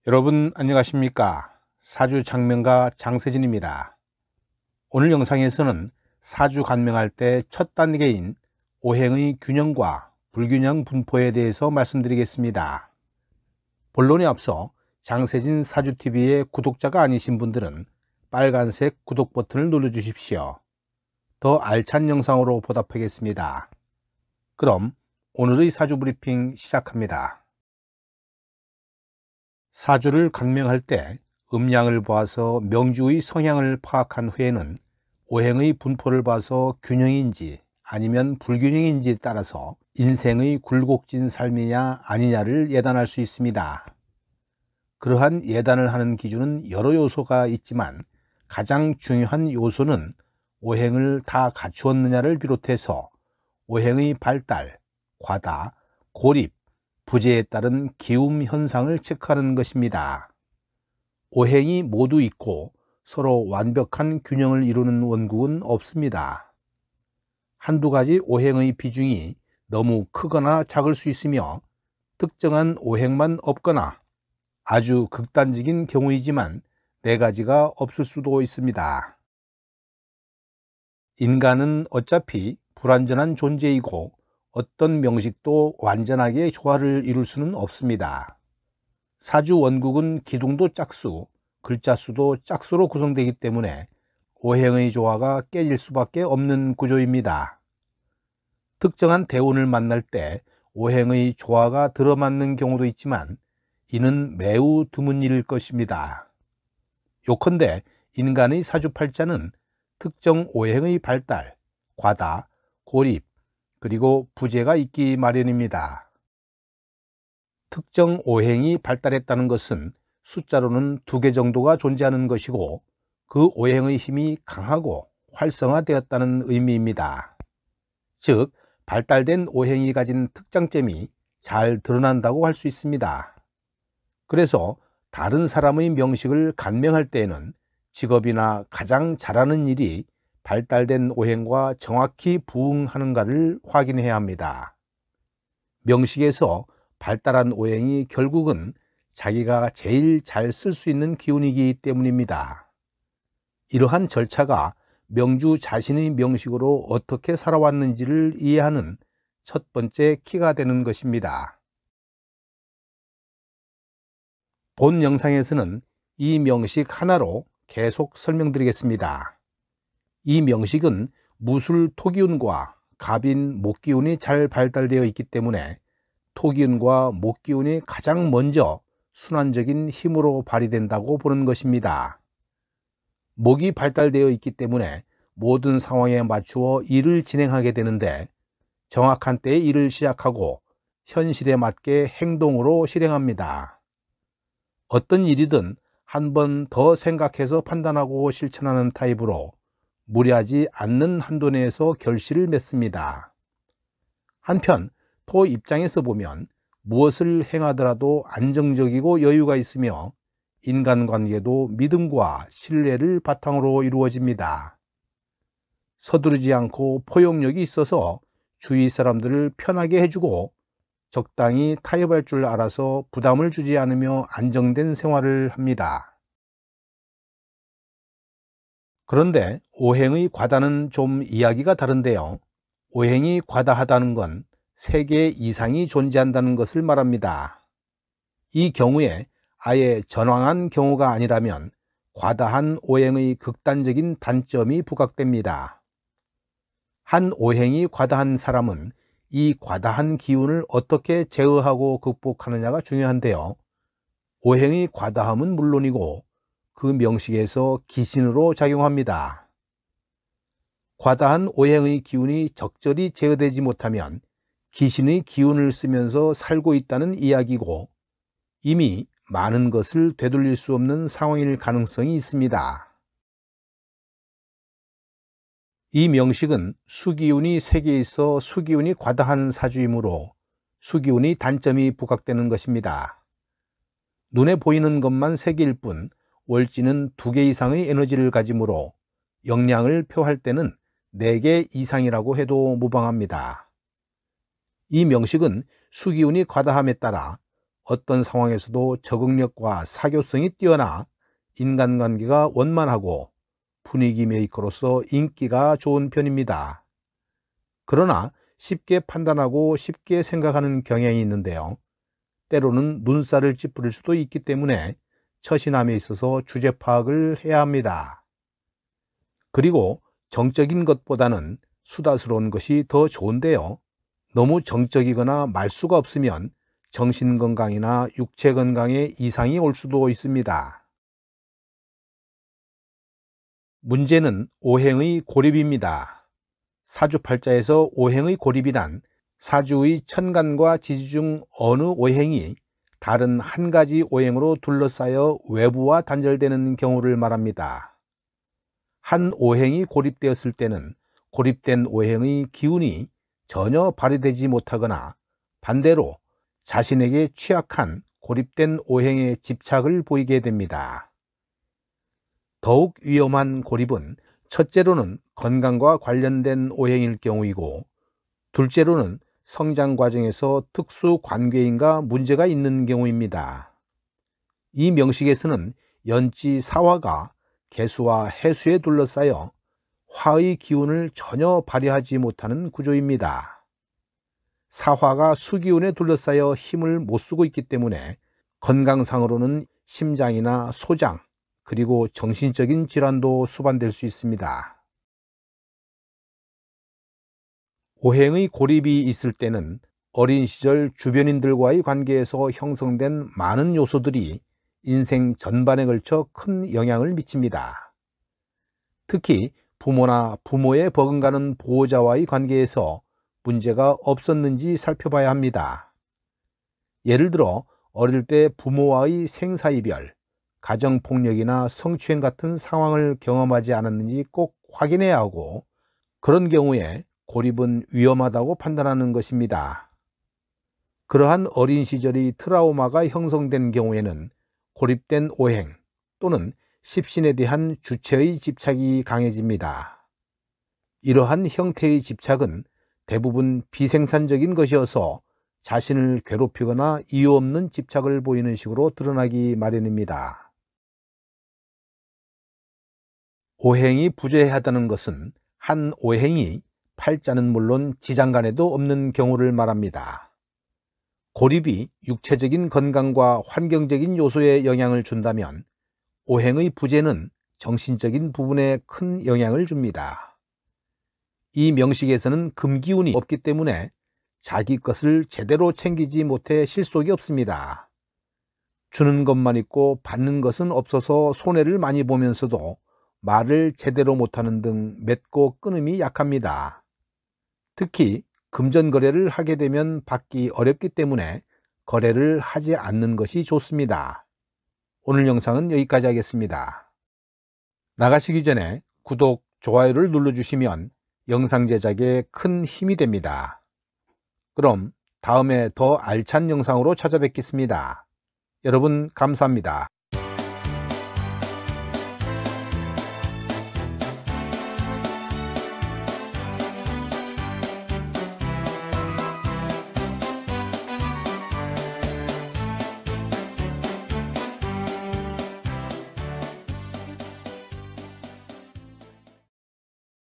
여러분 안녕하십니까? 사주 장명가 장세진입니다. 오늘 영상에서는 사주 간명할 때 첫 단계인 오행의 균형과 불균형 분포에 대해서 말씀드리겠습니다. 본론에 앞서 장세진 사주TV의 구독자가 아니신 분들은 빨간색 구독 버튼을 눌러주십시오. 더 알찬 영상으로 보답하겠습니다. 그럼 오늘의 사주 브리핑 시작합니다. 사주를 간명할 때 음양을 보아서 명주의 성향을 파악한 후에는 오행의 분포를 봐서 균형인지 아니면 불균형인지에 따라서 인생의 굴곡진 삶이냐 아니냐를 예단할 수 있습니다. 그러한 예단을 하는 기준은 여러 요소가 있지만 가장 중요한 요소는 오행을 다 갖추었느냐를 비롯해서 오행의 발달, 과다, 고립, 부재에 따른 기움 현상을 체크하는 것입니다. 오행이 모두 있고 서로 완벽한 균형을 이루는 원국은 없습니다. 한두 가지 오행의 비중이 너무 크거나 작을 수 있으며 특정한 오행만 없거나 아주 극단적인 경우이지만 네 가지가 없을 수도 있습니다. 인간은 어차피 불완전한 존재이고 어떤 명식도 완전하게 조화를 이룰 수는 없습니다. 사주 원국은 기둥도 짝수, 글자수도 짝수로 구성되기 때문에 오행의 조화가 깨질 수밖에 없는 구조입니다. 특정한 대운을 만날 때 오행의 조화가 들어맞는 경우도 있지만 이는 매우 드문 일일 것입니다. 요컨대 인간의 사주팔자는 특정 오행의 발달, 과다, 고립, 그리고 부재가 있기 마련입니다. 특정 오행이 발달했다는 것은 숫자로는 2개 정도가 존재하는 것이고 그 오행의 힘이 강하고 활성화되었다는 의미입니다. 즉, 발달된 오행이 가진 특장점이 잘 드러난다고 할 수 있습니다. 그래서 다른 사람의 명식을 간명할 때에는 직업이나 가장 잘하는 일이 발달된 오행과 정확히 부응하는가를 확인해야 합니다. 명식에서 발달한 오행이 결국은 자기가 제일 잘 쓸 수 있는 기운이기 때문입니다. 이러한 절차가 명주 자신의 명식으로 어떻게 살아왔는지를 이해하는 첫 번째 키가 되는 것입니다. 본 영상에서는 이 명식 하나로 계속 설명드리겠습니다. 이 명식은 무술 토기운과 갑인 목기운이 잘 발달되어 있기 때문에 토기운과 목기운이 가장 먼저 순환적인 힘으로 발휘된다고 보는 것입니다. 목이 발달되어 있기 때문에 모든 상황에 맞추어 일을 진행하게 되는데 정확한 때에 일을 시작하고 현실에 맞게 행동으로 실행합니다. 어떤 일이든 한 번 더 생각해서 판단하고 실천하는 타입으로 무리하지 않는 한도 내에서 결실을 맺습니다. 한편 토 입장에서 보면 무엇을 행하더라도 안정적이고 여유가 있으며 인간관계도 믿음과 신뢰를 바탕으로 이루어집니다. 서두르지 않고 포용력이 있어서 주위 사람들을 편하게 해주고 적당히 타협할 줄 알아서 부담을 주지 않으며 안정된 생활을 합니다. 그런데 오행의 과다는 좀 이야기가 다른데요. 오행이 과다하다는 건 3개 이상이 존재한다는 것을 말합니다. 이 경우에 아예 전황한 경우가 아니라면 과다한 오행의 극단적인 단점이 부각됩니다. 한 오행이 과다한 사람은 이 과다한 기운을 어떻게 제어하고 극복하느냐가 중요한데요. 오행의 과다함은 물론이고 그 명식에서 기신으로 작용합니다. 과다한 오행의 기운이 적절히 제어되지 못하면 기신의 기운을 쓰면서 살고 있다는 이야기고 이미 많은 것을 되돌릴 수 없는 상황일 가능성이 있습니다. 이 명식은 수기운이 3개 있어 수기운이 과다한 사주이므로 수기운이 단점이 부각되는 것입니다. 눈에 보이는 것만 3개일 뿐 월지는 2개 이상의 에너지를 가지므로 역량을 표할 때는 4개 이상이라고 해도 무방합니다. 이 명식은 수기운이 과다함에 따라 어떤 상황에서도 적응력과 사교성이 뛰어나 인간관계가 원만하고 분위기 메이커로서 인기가 좋은 편입니다. 그러나 쉽게 판단하고 쉽게 생각하는 경향이 있는데요. 때로는 눈살을 찌푸릴 수도 있기 때문에 처신함에 있어서 주제 파악을 해야 합니다. 그리고 정적인 것보다는 수다스러운 것이 더 좋은데요. 너무 정적이거나 말수가 없으면 정신건강이나 육체건강에 이상이 올 수도 있습니다. 문제는 오행의 고립입니다. 사주팔자에서 오행의 고립이란 사주의 천간과 지지 중 어느 오행이 다른 한 가지 오행으로 둘러싸여 외부와 단절되는 경우를 말합니다. 한 오행이 고립되었을 때는 고립된 오행의 기운이 전혀 발휘되지 못하거나 반대로 자신에게 취약한 고립된 오행에 집착을 보이게 됩니다. 더욱 위험한 고립은 첫째로는 건강과 관련된 오행일 경우이고, 둘째로는 성장 과정에서 특수 관계인과 문제가 있는 경우입니다. 이 명식에서는 연지 사화가 개수와 해수에 둘러싸여 화의 기운을 전혀 발휘하지 못하는 구조입니다. 사화가 수기운에 둘러싸여 힘을 못 쓰고 있기 때문에 건강상으로는 심장이나 소장, 그리고 정신적인 질환도 수반될 수 있습니다. 오행의 고립이 있을 때는 어린 시절 주변인들과의 관계에서 형성된 많은 요소들이 인생 전반에 걸쳐 큰 영향을 미칩니다. 특히 부모나 부모에 버금가는 보호자와의 관계에서 문제가 없었는지 살펴봐야 합니다. 예를 들어 어릴 때 부모와의 생사이별, 가정폭력이나 성추행 같은 상황을 경험하지 않았는지 꼭 확인해야 하고, 그런 경우에 고립은 위험하다고 판단하는 것입니다. 그러한 어린 시절이 트라우마가 형성된 경우에는 고립된 오행 또는 십신에 대한 주체의 집착이 강해집니다. 이러한 형태의 집착은 대부분 비생산적인 것이어서 자신을 괴롭히거나 이유 없는 집착을 보이는 식으로 드러나기 마련입니다. 오행이 부재하다는 것은 한 오행이 팔자는 물론 지장간에도 없는 경우를 말합니다. 고립이 육체적인 건강과 환경적인 요소에 영향을 준다면 오행의 부재는 정신적인 부분에 큰 영향을 줍니다. 이 명식에서는 금기운이 없기 때문에 자기 것을 제대로 챙기지 못해 실속이 없습니다. 주는 것만 있고 받는 것은 없어서 손해를 많이 보면서도 말을 제대로 못하는 등 맺고 끊음이 약합니다. 특히 금전거래를 하게 되면 받기 어렵기 때문에 거래를 하지 않는 것이 좋습니다. 오늘 영상은 여기까지 하겠습니다. 나가시기 전에 구독, 좋아요를 눌러주시면 영상 제작에 큰 힘이 됩니다. 그럼 다음에 더 알찬 영상으로 찾아뵙겠습니다. 여러분 감사합니다.